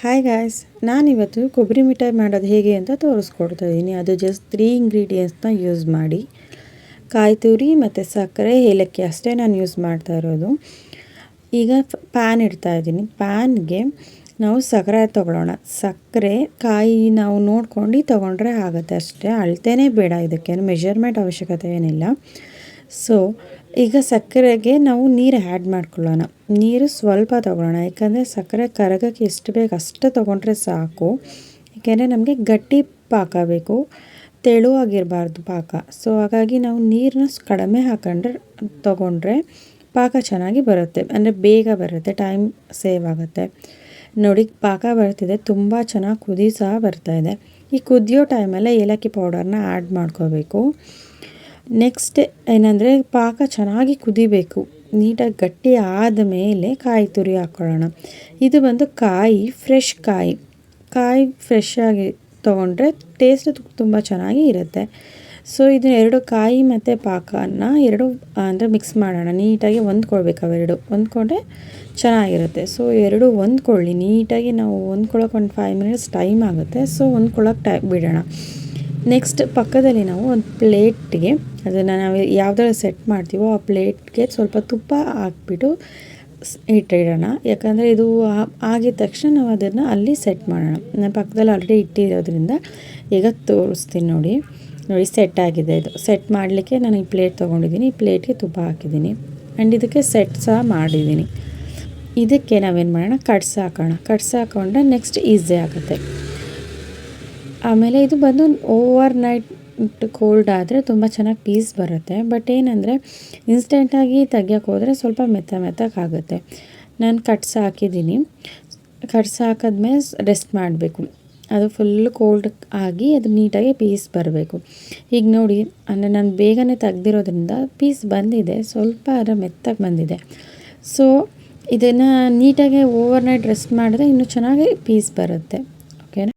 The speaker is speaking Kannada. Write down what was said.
ಹಾಯ್ ಗಾಯ್ಸ್, ನಾನಿವತ್ತು ಕೊಬ್ಬರಿ ಮಿಠಾಯಿ ಮಾಡೋದು ಹೇಗೆ ಅಂತ ತೋರಿಸ್ಕೊಡ್ತಾ ಇದ್ದೀನಿ. ಅದು ಜಸ್ಟ್ 3 ಇಂಗ್ರೀಡಿಯೆಂಟ್ಸ್ನ ಯೂಸ್ ಮಾಡಿ, ಕಾಯಿ ತುರಿ ಮತ್ತು ಸಕ್ಕರೆ, ಏಲಕ್ಕಿ ಅಷ್ಟೇ ನಾನು ಯೂಸ್ ಮಾಡ್ತಾ ಇರೋದು. ಈಗ ಪ್ಯಾನ್ ಇಡ್ತಾ ಇದ್ದೀನಿ. ಪ್ಯಾನ್ಗೆ ನಾವು ಸಕ್ಕರೆ ತೊಗೊಳ್ಳೋಣ. ಸಕ್ಕರೆ ಕಾಯಿ ನಾವು ನೋಡ್ಕೊಂಡು ತೊಗೊಂಡ್ರೆ ಆಗುತ್ತೆ ಅಷ್ಟೇ, ಅಳತೆನೇ ಬೇಡ. ಇದಕ್ಕೆ ಮೆಷರ್ಮೆಂಟ್ ಅವಶ್ಯಕತೆ ಏನಿಲ್ಲ. ಸೊ ಈಗ ಸಕ್ಕರೆಗೆ ನಾವು ನೀರು ಆ್ಯಡ್ ಮಾಡ್ಕೊಳ್ಳೋಣ. ನೀರು ಸ್ವಲ್ಪ ತೊಗೊಳ್ಳೋಣ, ಯಾಕಂದರೆ ಸಕ್ಕರೆ ಕರಗಕ್ಕೆ ಎಷ್ಟು ಬೇಕು ಅಷ್ಟು ತೊಗೊಂಡ್ರೆ ಸಾಕು. ಏಕೆಂದರೆ ನಮಗೆ ಗಟ್ಟಿ ಪಾಕ ಬೇಕು, ತೆಳುವಾಗಿರಬಾರ್ದು ಪಾಕ. ಸೊ ಹಾಗಾಗಿ ನಾವು ನೀರನ್ನ ಕಡಿಮೆ ಹಾಕೊಂಡ್ರೆ ತೊಗೊಂಡ್ರೆ ಪಾಕ ಚೆನ್ನಾಗಿ ಬರುತ್ತೆ, ಅಂದರೆ ಬೇಗ ಬರುತ್ತೆ, ಟೈಮ್ ಸೇವ್ ಆಗುತ್ತೆ. ನೋಡಿ ಪಾಕ ಬರ್ತಿದೆ, ತುಂಬ ಚೆನ್ನಾಗಿ ಕುದಿ ಸಹ ಬರ್ತಾಯಿದೆ. ಈ ಕುದಿಯೋ ಟೈಮಲ್ಲೇ ಏಲಕ್ಕಿ ಪೌಡರ್ನ ಆ್ಯಡ್ ಮಾಡ್ಕೋಬೇಕು. ನೆಕ್ಸ್ಟ್ ಏನಂದರೆ ಪಾಕ ಚೆನ್ನಾಗಿ ಕುದಿಬೇಕು, ನೀಟಾಗಿ ಗಟ್ಟಿ ಆದ ಮೇಲೆ ಕಾಯಿ ತುರಿ ಹಾಕ್ಕೊಳ್ಳೋಣ. ಇದು ಬಂದು ಫ್ರೆಶ್ ಕಾಯಿ ಫ್ರೆಶ್ ಆಗಿ ತೊಗೊಂಡ್ರೆ ಟೇಸ್ಟ್ ತುಂಬ ಚೆನ್ನಾಗಿ ಇರುತ್ತೆ. ಸೊ ಇದು ಎರಡು ಕಾಯಿ ಮತ್ತು ಪಾಕನ ಅಂದರೆ ಮಿಕ್ಸ್ ಮಾಡೋಣ. ನೀಟಾಗಿ ಹೊಂದ್ಕೊಳ್ಬೇಕು, ಅವೆರಡು ಹೊಂದ್ಕೊಂಡ್ರೆ ಚೆನ್ನಾಗಿರುತ್ತೆ. ಸೊ ಎರಡು ಹೊಂದ್ಕೊಳ್ಳಿ ನೀಟಾಗಿ. ನಾವು ಹೊಂದ್ಕೊಳ್ಳೋಕೆ ಒಂದು 5 ಮಿನಿಟ್ಸ್ ಟೈಮ್ ಆಗುತ್ತೆ. ಸೊ ಹೊಂದ್ಕೊಳ್ಳೋಕೆ ಬಿಡೋಣ. ನೆಕ್ಸ್ಟ್ ಪಕ್ಕದಲ್ಲಿ ನಾವು ಒಂದು ಪ್ಲೇಟ್ಗೆ ಅದನ್ನು ನಾವು ಯಾವುದ್ರಲ್ಲಿ ಸೆಟ್ ಮಾಡ್ತೀವೋ ಆ ಪ್ಲೇಟ್ಗೆ ಸ್ವಲ್ಪ ತುಪ್ಪ ಹಾಕ್ಬಿಟ್ಟು ಇಟ್ಟಿಡೋಣ. ಯಾಕಂದರೆ ಇದು ಆಗಿದ ತಕ್ಷಣ ನಾವು ಅದನ್ನು ಅಲ್ಲಿ ಸೆಟ್ ಮಾಡೋಣ. ನಾನು ಪಕ್ಕದಲ್ಲಿ ಆಲ್ರೆಡಿ ಇಟ್ಟಿರೋದ್ರಿಂದ ಈಗ ತೋರಿಸ್ತೀನಿ. ನೋಡಿ ಸೆಟ್ ಆಗಿದೆ. ಇದು ಸೆಟ್ ಮಾಡಲಿಕ್ಕೆ ನಾನು ಈ ಪ್ಲೇಟ್ ತೊಗೊಂಡಿದ್ದೀನಿ. ಈ ಪ್ಲೇಟ್ಗೆ ತುಪ್ಪ ಹಾಕಿದ್ದೀನಿ ಆ್ಯಂಡ್ ಇದಕ್ಕೆ ಸೆಟ್ ಸಹ ಮಾಡಿದ್ದೀನಿ. ಇದಕ್ಕೆ ನಾವೇನು ಮಾಡೋಣ, ಕಟ್ಸಾಕೊಂಡ್ರೆ ನೆಕ್ಸ್ಟ್ ಈಸಿ ಆಗುತ್ತೆ. ಆಮೇಲೆ ಇದು ಬಂದು ಓವರ್ ನೈಟ್ ಕೋಲ್ಡ್ ಆದರೆ ತುಂಬ ಚೆನ್ನಾಗಿ ಪೀಸ್ ಬರುತ್ತೆ. ಬಟ್ ಏನಂದರೆ ಇನ್ಸ್ಟೆಂಟಾಗಿ ತೆಗಿಯೋಕೆ ಹೋದರೆ ಸ್ವಲ್ಪ ಮೆತ್ತಗಾಗುತ್ತೆ. ನಾನು ಹಾಕಿದ್ದೀನಿ. ಹಾಕಿದ್ಮೇಲೆ ರೆಸ್ಟ್ ಮಾಡಬೇಕು. ಅದು ಫುಲ್ ಕೋಲ್ಡ್ ಆಗಿ ಅದು ನೀಟಾಗಿ ಪೀಸ್ ಬರಬೇಕು. ಈಗ ನೋಡಿ, ಅಂದರೆ ನಾನು ಬೇಗನೆ ತೆಗ್ದಿರೋದ್ರಿಂದ ಪೀಸ್ ಬಂದಿದೆ, ಸ್ವಲ್ಪ ಅದರ ಮೆತ್ತಗೆ ಬಂದಿದೆ. ಸೊ ಇದನ್ನು ನೀಟಾಗಿ ಓವರ್ ನೈಟ್ ರೆಸ್ಟ್ ಮಾಡಿದ್ರೆ ಇನ್ನೂ ಚೆನ್ನಾಗಿ ಪೀಸ್ ಬರುತ್ತೆ.